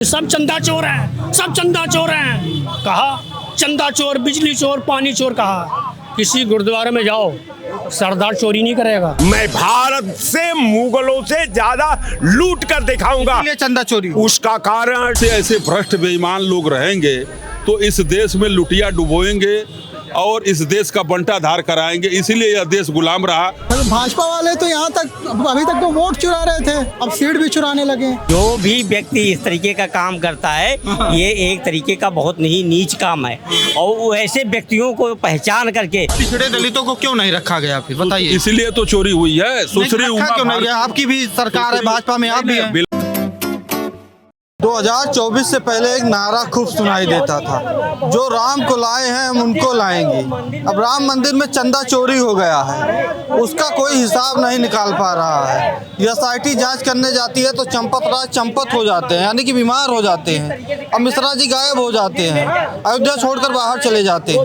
सब चंदा चोर हैं, सब चंदा चोर हैं। कहा चंदा चोर, बिजली चोर, पानी चोर। कहा किसी गुरुद्वारे में जाओ, सरदार चोरी नहीं करेगा। मैं भारत से मुगलों से ज्यादा लूट कर दिखाऊंगा। चंदा चोरी उसका कारण से ऐसे भ्रष्ट बेईमान लोग रहेंगे तो इस देश में लुटिया डुबोएंगे और इस देश का बंटाधार कराएंगे, इसीलिए यह देश गुलाम रहा। भाजपा वाले तो यहाँ तक अभी तक तो वोट चुरा रहे थे, अब सीट भी चुराने लगे। जो भी व्यक्ति इस तरीके का काम करता है ये एक तरीके का बहुत ही नीच काम है और ऐसे व्यक्तियों को पहचान करके पिछड़े दलितों को क्यों नहीं रखा गया, फिर बताइए। इसलिए तो चोरी हुई है। सुश्री उमा क्यों नहीं है? आपकी भी सरकार है, भाजपा में आप भी हैं। 2024 से पहले एक नारा खूब सुनाई देता था, जो राम को लाए हैं हम उनको लाएंगे। अब राम मंदिर में चंदा चोरी हो गया है, उसका कोई हिसाब नहीं निकाल पा रहा है। एसआईटी जांच करने जाती है तो चंपत राज चंपत हो जाते हैं, यानी कि बीमार हो जाते हैं। अब मिश्रा जी गायब हो जाते हैं, अयोध्या छोड़कर बाहर चले जाते हैं।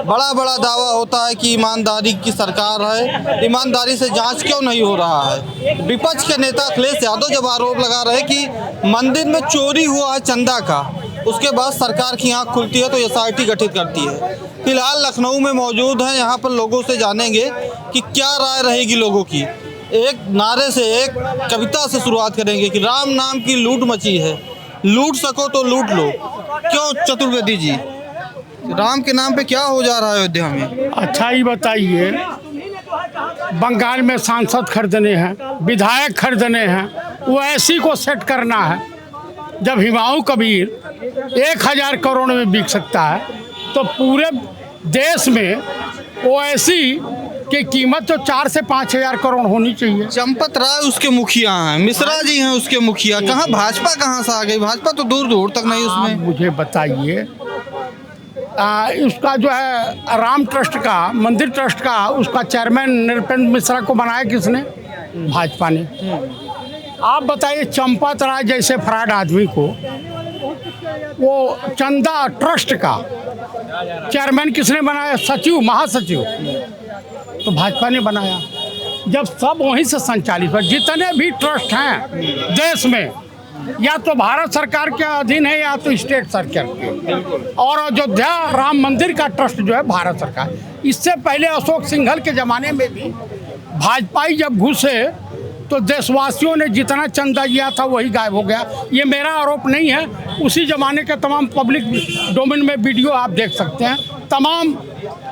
बड़ा बड़ा दावा होता है कि ईमानदारी की सरकार है, ईमानदारी से जाँच क्यों नहीं हो रहा है। विपक्ष के नेता अखिलेश यादव जब आरोप लगा रहे कि मंदिर में चोरी हुआ है चंदा का, उसके बाद सरकार की आंख खुलती है तो एसआईटी गठित करती है। फिलहाल लखनऊ में मौजूद हैं, यहाँ पर लोगों से जानेंगे कि क्या राय रहेगी लोगों की। एक नारे से, एक कविता से शुरुआत करेंगे कि राम नाम की लूट मची है, लूट सको तो लूट लो। क्यों चतुर्वेदी जी, राम के नाम पे क्या हो जा रहा है अयोध्या में? अच्छा ही बताइए, बंगाल में सांसद खरीदने हैं, विधायक खरीदने हैं, वो ऐसी को सेट करना है। जब हुमायूं कबीर 1000 करोड़ में बिक सकता है तो पूरे देश में ओवैसी की कीमत तो 4 से 5000 करोड़ होनी चाहिए। चंपत राय उसके मुखिया हैं, मिश्रा जी हैं उसके मुखिया। कहाँ भाजपा कहाँ से आ गई? भाजपा तो दूर दूर तक नहीं उसमें। मुझे बताइए, उसका जो है राम ट्रस्ट का, मंदिर ट्रस्ट का, उसका चेयरमैन नृपेंद्र मिश्रा को बनाया किसने? भाजपा ने। आप बताइए, चंपत राय जैसे फ्रॉड आदमी को वो चंदा ट्रस्ट का चेयरमैन किसने बनाया? सचिव, महासचिव तो भाजपा ने बनाया। जब सब वहीं से संचालित है, जितने भी ट्रस्ट हैं देश में, या तो भारत सरकार के अधीन है या तो स्टेट सरकार के। और अयोध्या राम मंदिर का ट्रस्ट जो है भारत सरकार। इससे पहले अशोक सिंघल के ज़माने में भी भाजपाई जब घुसे तो देशवासियों ने जितना चंदा दिया था वही गायब हो गया। ये मेरा आरोप नहीं है, उसी ज़माने के तमाम पब्लिक डोमेन में वीडियो आप देख सकते हैं। तमाम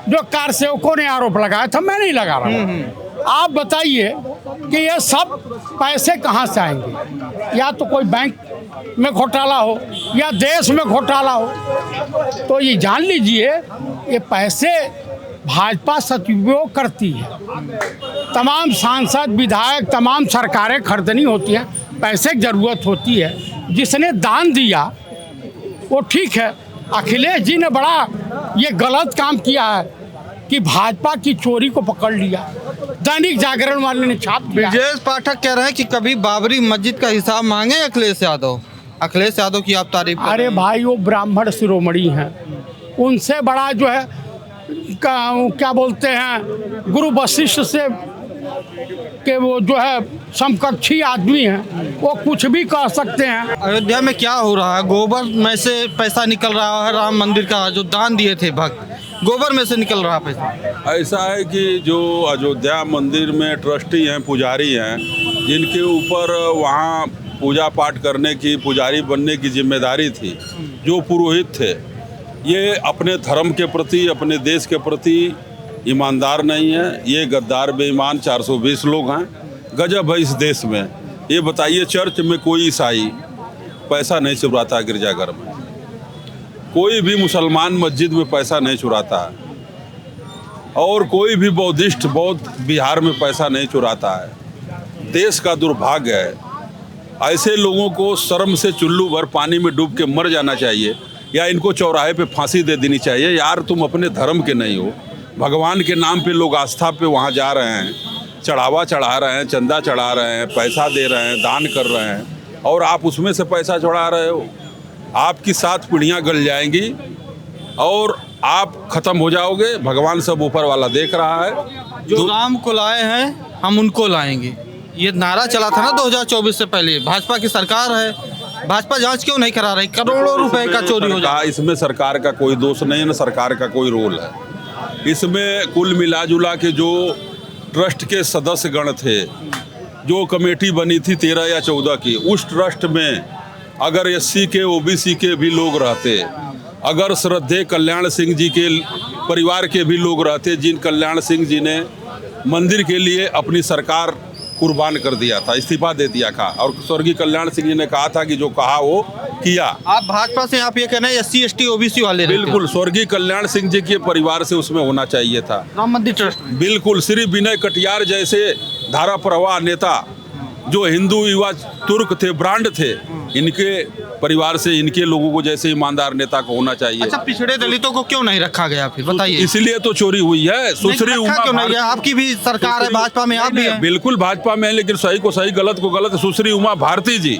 जो कार सेवकों ने आरोप लगाया था, मैं नहीं लगा रहा। आप बताइए कि ये सब पैसे कहाँ से आएंगे? या तो कोई बैंक में घोटाला हो या देश में घोटाला हो। तो ये जान लीजिए, ये पैसे भाजपा सदुपयोग करती है। तमाम सांसद, विधायक, तमाम सरकारें खरीदनी होती हैं, पैसे की ज़रूरत होती है। जिसने दान दिया वो ठीक है। अखिलेश जी ने बड़ा ये गलत काम किया है कि भाजपा की चोरी को पकड़ लिया। दैनिक जागरण वाले ने छाप दिया। ब्रजेश पाठक कह रहे हैं कि कभी बाबरी मस्जिद का हिसाब मांगे अखिलेश यादव। अखिलेश यादव की आप तारीफ कर रहे हैं। अरे भाई, वो ब्राह्मण शिरोमणि हैं, उनसे बड़ा जो है क्या बोलते हैं, गुरु वशिष्ठ से के वो जो है समकक्षी आदमी हैं, वो कुछ भी कह सकते हैं। अयोध्या में क्या हो रहा है? गोबर में से पैसा निकल रहा है, राम मंदिर का जो दान दिए थे भक्त, गोबर में से निकल रहा पैसा। ऐसा है कि जो अयोध्या मंदिर में ट्रस्टी हैं, पुजारी हैं, जिनके ऊपर वहाँ पूजा पाठ करने की, पुजारी बनने की जिम्मेदारी थी, जो पुरोहित थे, ये अपने धर्म के प्रति, अपने देश के प्रति ईमानदार नहीं है। ये गद्दार बेईमान 420 लोग हैं। गजब है इस देश में। ये बताइए, चर्च में कोई ईसाई पैसा नहीं चुराता, गिरजाघर में कोई भी मुसलमान मस्जिद में पैसा नहीं चुराता है, और कोई भी बौद्धिस्ट बौद्ध बिहार में पैसा नहीं चुराता है। देश का दुर्भाग्य है। ऐसे लोगों को शर्म से चुल्लू भर पानी में डूब के मर जाना चाहिए, या इनको चौराहे पे फांसी दे देनी चाहिए। यार, तुम अपने धर्म के नहीं हो। भगवान के नाम पे लोग आस्था पे वहाँ जा रहे हैं, चढ़ावा चढ़ा रहे हैं, चंदा चढ़ा रहे हैं, पैसा दे रहे हैं, दान कर रहे हैं, और आप उसमें से पैसा चढ़ा रहे हो। आपकी 7 पीढ़ियाँ गल जाएंगी और आप ख़त्म हो जाओगे। भगवान सब ऊपर वाला देख रहा है। जो राम को लाए हैं हम उनको लाएंगे, ये नारा चला था ना 2024 से पहले। भाजपा की सरकार है, भाजपा जांच क्यों नहीं करा रही? करोड़ों रुपए का चोरी हो जाता है। इसमें सरकार का कोई दोष नहीं है, ना सरकार का कोई रोल है। इसमें कुल मिला जुला के जो ट्रस्ट के सदस्य गण थे, जो कमेटी बनी थी 13 या 14 की, उस ट्रस्ट में अगर SC के OBC के भी लोग रहते, अगर श्रद्धेय कल्याण सिंह जी के परिवार के भी लोग रहते, जिन कल्याण सिंह जी ने मंदिर के लिए अपनी सरकार कुर्बान कर दिया था, इस्तीफा दे दिया था, और स्वर्गीय कल्याण सिंह जी ने कहा था कि जो कहा वो किया। आप भाजपा से आप ये कहना है SC ST OBC वाले रहते हो? बिल्कुल, स्वर्गीय कल्याण सिंह जी के परिवार से उसमें होना चाहिए था राम मंदिर ट्रस्ट में। बिल्कुल। श्री विनय कटियार जैसे धारा प्रवाह नेता, जो हिंदू युवा तुर्क थे, ब्रांड थे, इनके परिवार से, इनके लोगों को जैसे ईमानदार नेता को होना चाहिए। अच्छा, पिछड़े दलितों को क्यों नहीं रखा गया फिर बताइए? इसलिए तो चोरी हुई है। सुश्री उमा क्यों नहीं है? आपकी भी सरकार है, भाजपा में आप भी हैं। बिल्कुल भाजपा में है, लेकिन सही को सही, गलत को गलत। सुश्री उमा भारती जी,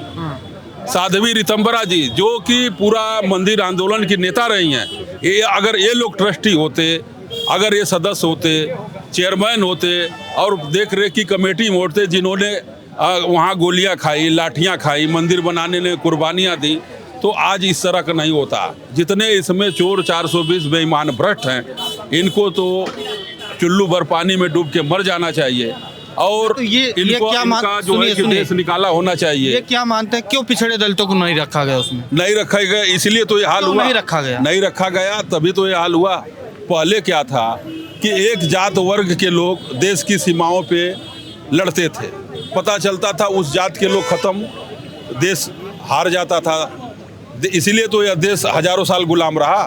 साध्वी रितंबरा जी, जो कि पूरा मंदिर आंदोलन की नेता रही हैं, ये अगर ये लोग ट्रस्टी होते, अगर ये सदस्य होते, चेयरमैन होते और देख रेख की कमेटी में होते, जिन्होंने वहाँ गोलियां खाई, लाठियां खाई, मंदिर बनाने में कुर्बानियां दी, तो आज इस तरह का नहीं होता। जितने इसमें चोर 420 बेईमान भ्रष्ट हैं, इनको तो चुल्लू भर पानी में डूब के मर जाना चाहिए, और तो ये इनको क्या इनका जो है कि देश निकाला होना चाहिए। ये क्या मानते हैं, क्यों पिछड़े दलितों को नहीं रखा गया उसमें? नहीं रखा गया, इसलिए तो ये हाल हुआ। नहीं रखा गया? नहीं रखा गया, तभी तो ये हाल हुआ। पहले क्या था कि एक जात वर्ग के लोग देश की सीमाओं पे लड़ते थे, पता चलता था उस जात के लोग खत्म, देश हार जाता था, इसीलिए तो यह देश हजारों साल गुलाम रहा।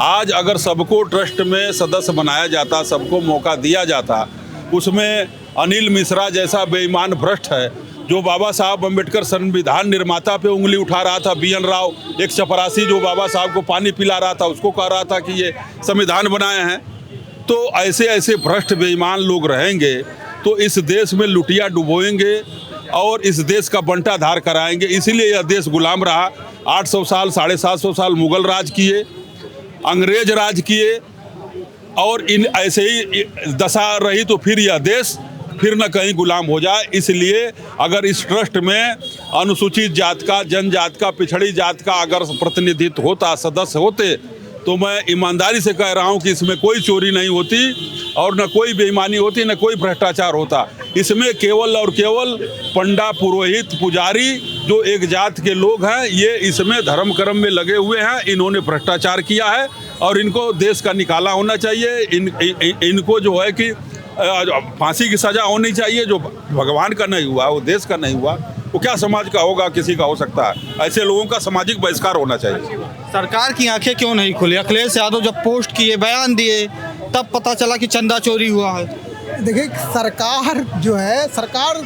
आज अगर सबको ट्रस्ट में सदस्य बनाया जाता, सबको मौका दिया जाता, उसमें अनिल मिश्रा जैसा बेईमान भ्रष्ट है, जो बाबा साहब अम्बेडकर संविधान निर्माता पे उंगली उठा रहा था, BN राव, एक चपरासी जो बाबा साहब को पानी पिला रहा था, उसको कह रहा था कि ये संविधान बनाए हैं। तो ऐसे ऐसे भ्रष्ट बेईमान लोग रहेंगे तो इस देश में लुटिया डुबोएंगे और इस देश का बंटाधार कराएंगे। इसीलिए यह देश गुलाम रहा। 800 साल, 750 साल मुगल राज किए, अंग्रेज राज किए, और इन ऐसे ही दशा रही तो फिर यह देश फिर न कहीं गुलाम हो जाए। इसलिए अगर इस ट्रस्ट में अनुसूचित जात का, जनजात का, पिछड़ी जात का अगर प्रतिनिधित्व होता, सदस्य होते, तो मैं ईमानदारी से कह रहा हूं कि इसमें कोई चोरी नहीं होती और न कोई बेईमानी होती, न कोई भ्रष्टाचार होता। इसमें केवल और केवल पंडा, पुरोहित, पुजारी जो एक जात के लोग हैं, ये इसमें धर्म कर्म में लगे हुए हैं। इन्होंने भ्रष्टाचार किया है और इनको देश का निकाला होना चाहिए। इनको जो है कि फांसी की सजा होनी चाहिए। जो भगवान का नहीं हुआ, वो देश का नहीं हुआ, वो क्या समाज का होगा, किसी का हो सकता है। ऐसे लोगों का सामाजिक बहिष्कार होना चाहिए। सरकार की आंखें क्यों नहीं खुली? अखिलेश यादव जब पोस्ट किए, बयान दिए, तब पता चला कि चंदा चोरी हुआ है। देखिए, सरकार जो है, सरकार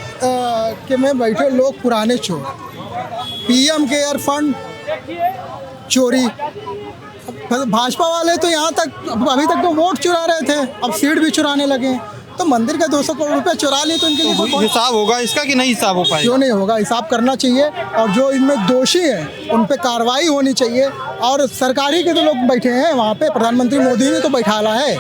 के में बैठे लोग पुराने चोर, PM केयर फंड चोरी। भाजपा वाले तो यहाँ तक अभी तक तो वोट चुरा रहे थे, अब सीट भी चुराने लगे। तो मंदिर का 200 करोड़ रुपए चुरा लिए, तो इनके लिए हिसाब होगा इसका कि नहीं हिसाब हो पाएगा? क्यों नहीं होगा, हिसाब करना चाहिए। और जो इनमें दोषी हैं उन पे कार्रवाई होनी चाहिए। और सरकारी के तो लोग बैठे हैं वहाँ पे, प्रधानमंत्री मोदी ने तो बैठाला है।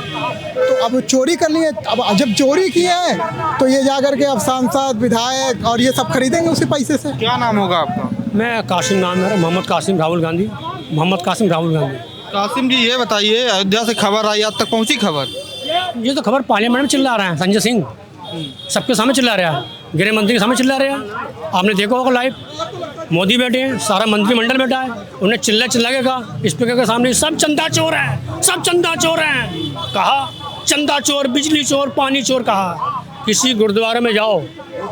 तो अब चोरी कर लिए, अब जब चोरी किए हैं तो ये जा करके अब सांसद, विधायक और ये सब खरीदेंगे उसी पैसे से। क्या नाम होगा आपका? मैं कासिम, नाम मेरा मोहम्मद कासिम राहुल गांधी, मोहम्मद कासिम राहुल गांधी। कासिम जी, ये बताइए, अयोध्या से खबर आई, आप तक पहुंची खबर? ये तो खबर पार्लियामेंट में चिल्ला रहे हैं, संजय सिंह सबके सामने चिल्ला रहा है, गृह मंत्री के सामने चिल्ला रहा है। आपने देखा होगा लाइव, मोदी बैठे हैं, सारा मंत्रिमंडल बैठा है, उन्हें चिल्ला के कहा स्पीकर के सामने, सब चंदा चोर हैं, सब चंदा चोर हैं। कहा चंदा चोर, बिजली चोर, पानी चोर। कहा किसी गुरुद्वारे में जाओ,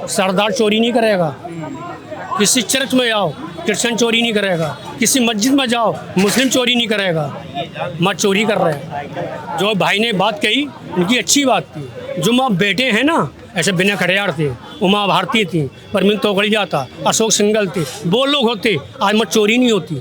सरदार चोरी नहीं करेगा। किसी चर्च में जाओ, क्रिश्चियन चोरी नहीं करेगा। किसी मस्जिद में जाओ, मुस्लिम चोरी नहीं करेगा। मत चोरी कर रहे हैं। जो भाई ने बात कही, उनकी अच्छी बात थी। जो माँ बेटे हैं ना, ऐसे बिना खड़ियार थे, उमा भारती थी, परमीन तोगड़िया था, अशोक सिंघल थे, वो लोग होते, आज मत चोरी नहीं होती।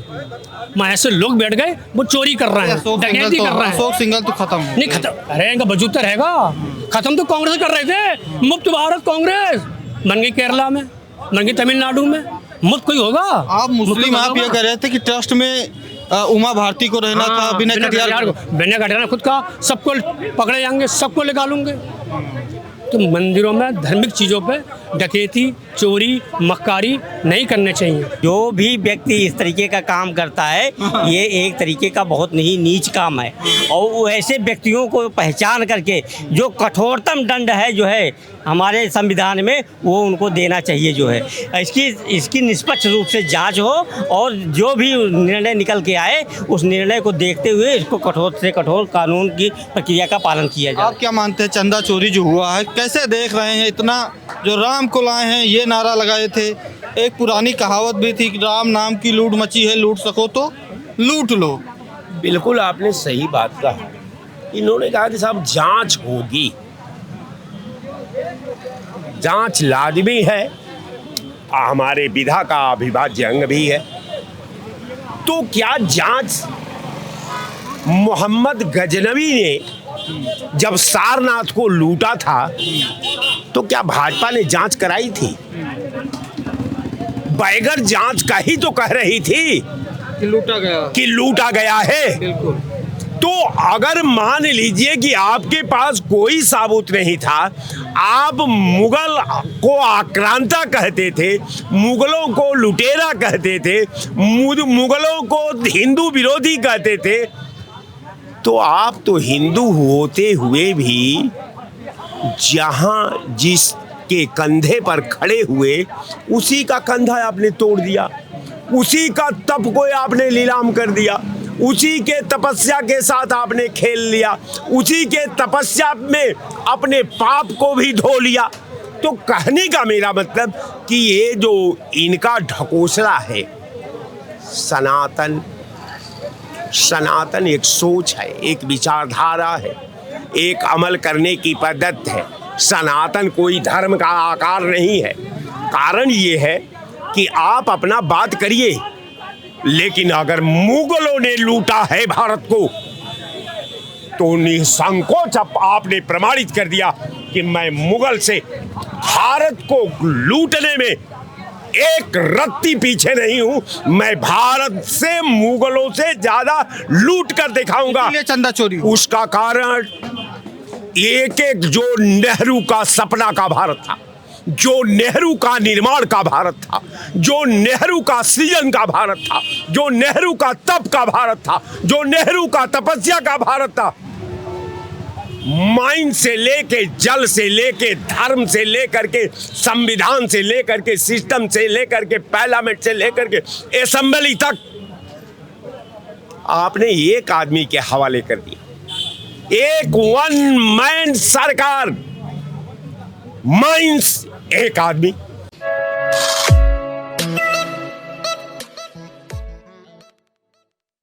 मैं ऐसे लोग बैठ गए, वो चोरी कर रहे हैं, डकैती कर रहे हैं। अशोक सिंघल तो खत्म नहीं, खत्म रहेगा, वजूद तो रहेगा। खत्म तो कांग्रेस कर रहे थे। मुफ्त भारत कांग्रेस बन गई केरला में, बन गई तमिलनाडु में, मुफ्त कोई होगा। आप मुस्लिम, आप ये कह रहे थे कि ट्रस्ट में उमा भारती को रहना था, बिना कटियार को। बिना कटियार खुद का, सबको पकड़े जाएंगे, सबको निकालूंगे। तो मंदिरों में धार्मिक चीज़ों पे डकैती, चोरी, मक्कारी नहीं करने चाहिए। जो भी व्यक्ति इस तरीके का काम करता है ये एक तरीके का बहुत ही नीच काम है और वो ऐसे व्यक्तियों को पहचान करके जो कठोरतम दंड है जो है हमारे संविधान में वो उनको देना चाहिए जो है। इसकी निष्पक्ष रूप से जांच हो और जो भी निर्णय निकल के आए उस निर्णय को देखते हुए इसको कठोर से कठोर कानून की प्रक्रिया का पालन किया जाए। आप क्या मानते हैं चंदा चोरी जो हुआ है कैसे देख रहे हैं? इतना जो राम को लाए हैं ये नारा लगाए थे। एक पुरानी कहावत भी थी कि राम नाम की लूट मची है, लूट सको तो लूट लो। बिल्कुल आपने सही बात कहा। इन्होंने कहा कि साहब जांच होगी, जांच लाजमी है, हमारे विधा का अविभाज्य अंग भी है। तो क्या जांच मोहम्मद गजनवी ने जब सारनाथ को लूटा था तो क्या भाजपा ने जांच कराई थी? बैगर जांच का ही तो कह रही थी कि लूटा गया है। बिल्कुल। तो अगर मान लीजिए कि आपके पास कोई सबूत नहीं था, आप मुगल को आक्रांता कहते थे, मुगलों को लुटेरा कहते थे, मुगलों को हिंदू विरोधी कहते थे, तो आप तो हिंदू होते हुए भी जहां जिसके कंधे पर खड़े हुए उसी का कंधा आपने तोड़ दिया, उसी का तप को आपने नीलाम कर दिया, उसी के तपस्या के साथ आपने खेल लिया, उसी के तपस्या में अपने पाप को भी धो लिया। तो कहने का मेरा मतलब कि ये जो इनका ढकोसला है, सनातन एक सोच है, एक विचारधारा है, एक अमल करने की पद्धति है। सनातन कोई धर्म का आकार नहीं है। कारण ये है कि आप अपना बात करिए, लेकिन अगर मुगलों ने लूटा है भारत को तो निसंकोच आपने प्रमाणित कर दिया कि मैं मुगल से भारत को लूटने में एक रत्ती पीछे नहीं हूं। मैं भारत से मुगलों से ज्यादा लूट कर दिखाऊंगा। चंदा चोरी उसका कारण एक एक जो नेहरू का सपना का भारत था, जो नेहरू का निर्माण का भारत था, जो नेहरू का सृजन का भारत था, जो नेहरू का तप का भारत था, जो नेहरू का तपस्या का भारत था, माइन से लेके, जल से लेके, धर्म से लेकर के, संविधान से लेकर के, सिस्टम से लेकर के, पार्लियामेंट से लेकर के, असेंबली तक आपने एक आदमी के हवाले कर दिया। एक वन मैन सरकार, माइंस एक आदमी।